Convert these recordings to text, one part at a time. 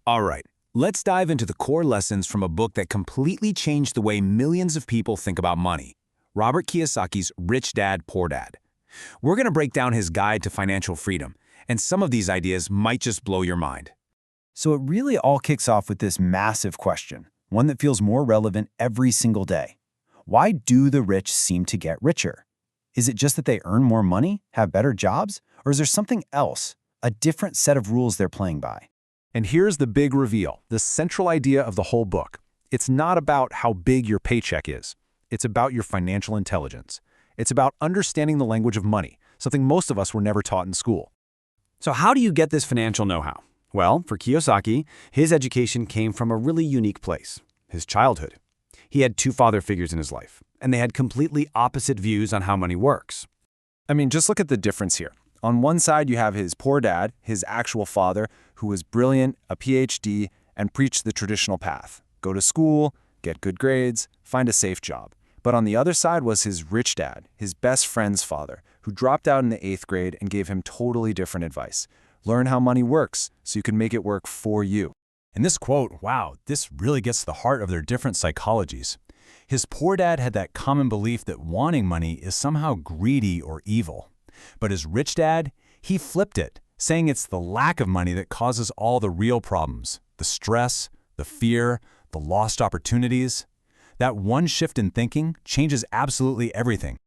All right, let's dive into the core lessons from a book that completely changed the way millions of people think about money. Robert Kiyosaki's Rich Dad, Poor Dad. We're going to break down his guide to financial freedom, and some of these ideas might just blow your mind. So it really all kicks off with this massive question, one that feels more relevant every single day. Why do the rich seem to get richer? Is it just that they earn more money, have better jobs, or is there something else, a different set of rules they're playing by? And here's the big reveal, the central idea of the whole book. It's not about how big your paycheck is. It's about your financial intelligence. It's about understanding the language of money, something most of us were never taught in school. So how do you get this financial know-how? Well, for Kiyosaki, his education came from a really unique place, his childhood. He had two father figures in his life, and they had completely opposite views on how money works. I mean, just look at the difference here. On one side, you have his poor dad, his actual father, who was brilliant, a PhD, and preached the traditional path. Go to school, get good grades, find a safe job. But on the other side was his rich dad, his best friend's father, who dropped out in the 8th grade and gave him totally different advice. Learn how money works so you can make it work for you. And this quote, wow, this really gets to the heart of their different psychologies. His poor dad had that common belief that wanting money is somehow greedy or evil. But his rich dad, he flipped it, saying it's the lack of money that causes all the real problems, the stress, the fear, the lost opportunities. That one shift in thinking changes absolutely everything.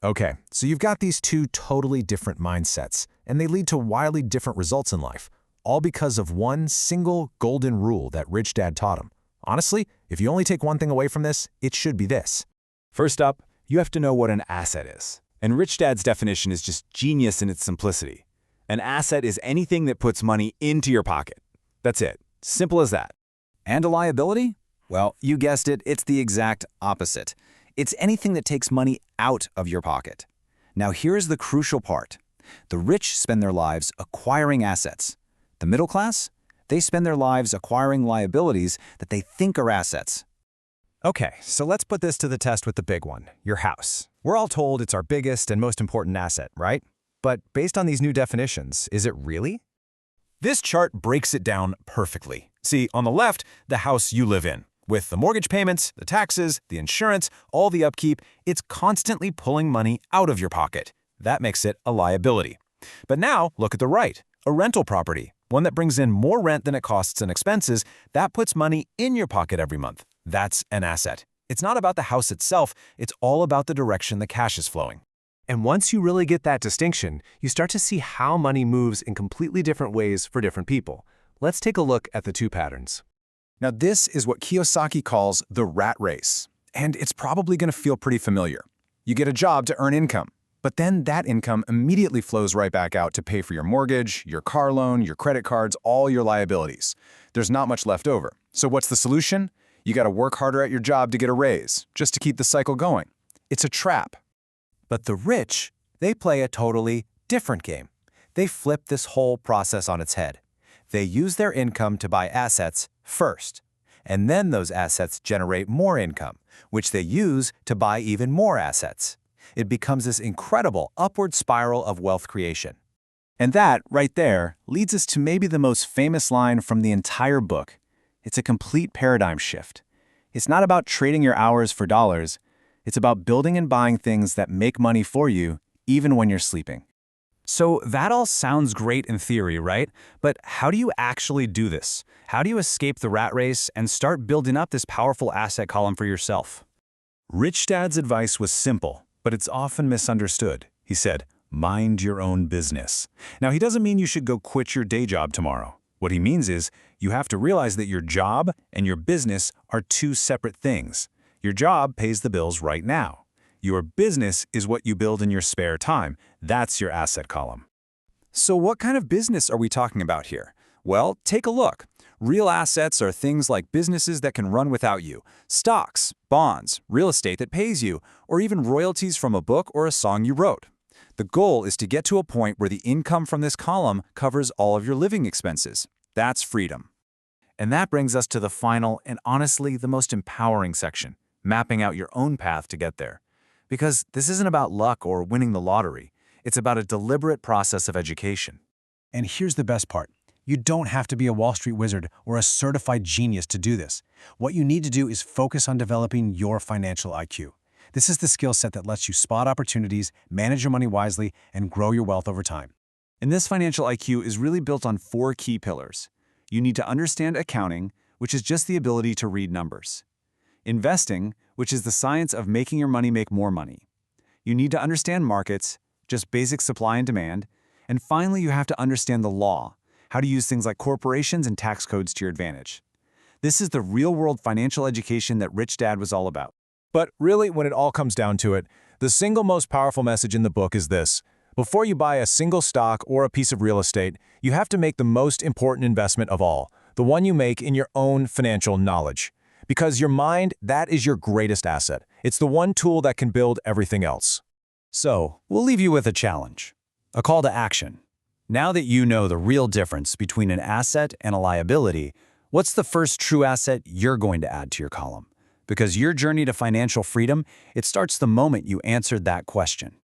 Okay, so you've got these two totally different mindsets, and they lead to wildly different results in life, all because of one single golden rule that Rich Dad taught him. Honestly, if you only take one thing away from this, it should be this. First up, you have to know what an asset is. And Rich Dad's definition is just genius in its simplicity. An asset is anything that puts money into your pocket. That's it. Simple as that. And a liability? Well, you guessed it, it's the exact opposite. It's anything that takes money out of your pocket. Now here's the crucial part. The rich spend their lives acquiring assets. The middle class? They spend their lives acquiring liabilities that they think are assets. Okay, so let's put this to the test with the big one, your house. We're all told it's our biggest and most important asset, right? But based on these new definitions, is it really? This chart breaks it down perfectly. See, on the left, the house you live in. With the mortgage payments, the taxes, the insurance, all the upkeep, it's constantly pulling money out of your pocket. That makes it a liability. But now, look at the right, a rental property, one that brings in more rent than it costs in expenses, that puts money in your pocket every month. That's an asset. It's not about the house itself, it's all about the direction the cash is flowing. And once you really get that distinction, you start to see how money moves in completely different ways for different people. Let's take a look at the two patterns. Now this is what Kiyosaki calls the rat race, and it's probably going to feel pretty familiar. You get a job to earn income, but then that income immediately flows right back out to pay for your mortgage, your car loan, your credit cards, all your liabilities. There's not much left over. So what's the solution? You got to work harder at your job to get a raise, just to keep the cycle going. It's a trap. But the rich, they play a totally different game. They flip this whole process on its head. They use their income to buy assets first, and then those assets generate more income, which they use to buy even more assets. It becomes this incredible upward spiral of wealth creation. And that, right there, leads us to maybe the most famous line from the entire book. It's a complete paradigm shift. It's not about trading your hours for dollars. It's about building and buying things that make money for you, even when you're sleeping. So that all sounds great in theory, right? But how do you actually do this? How do you escape the rat race and start building up this powerful asset column for yourself? Rich Dad's advice was simple, but it's often misunderstood. He said, mind your own business. Now, he doesn't mean you should go quit your day job tomorrow. What he means is you have to realize that your job and your business are two separate things. Your job pays the bills right now. Your business is what you build in your spare time. That's your asset column. So what kind of business are we talking about here? Well, take a look. Real assets are things like businesses that can run without you, stocks, bonds, real estate that pays you, or even royalties from a book or a song you wrote. The goal is to get to a point where the income from this column covers all of your living expenses. That's freedom. And that brings us to the final and honestly the most empowering section, mapping out your own path to get there. Because this isn't about luck or winning the lottery. It's about a deliberate process of education. And here's the best part. You don't have to be a Wall Street wizard or a certified genius to do this. What you need to do is focus on developing your financial IQ. This is the skill set that lets you spot opportunities, manage your money wisely, and grow your wealth over time. And this financial IQ is really built on 4 key pillars. You need to understand accounting, which is just the ability to read numbers. Investing, which is the science of making your money make more money. You need to understand markets, just basic supply and demand. And finally, you have to understand the law, how to use things like corporations and tax codes to your advantage. This is the real-world financial education that Rich Dad was all about. But really, when it all comes down to it, the single most powerful message in the book is this. Before you buy a single stock or a piece of real estate, you have to make the most important investment of all, the one you make in your own financial knowledge. Because your mind, that is your greatest asset. It's the one tool that can build everything else. So, we'll leave you with a challenge, a call to action. Now that you know the real difference between an asset and a liability, what's the first true asset you're going to add to your column? Because your journey to financial freedom, it starts the moment you answered that question.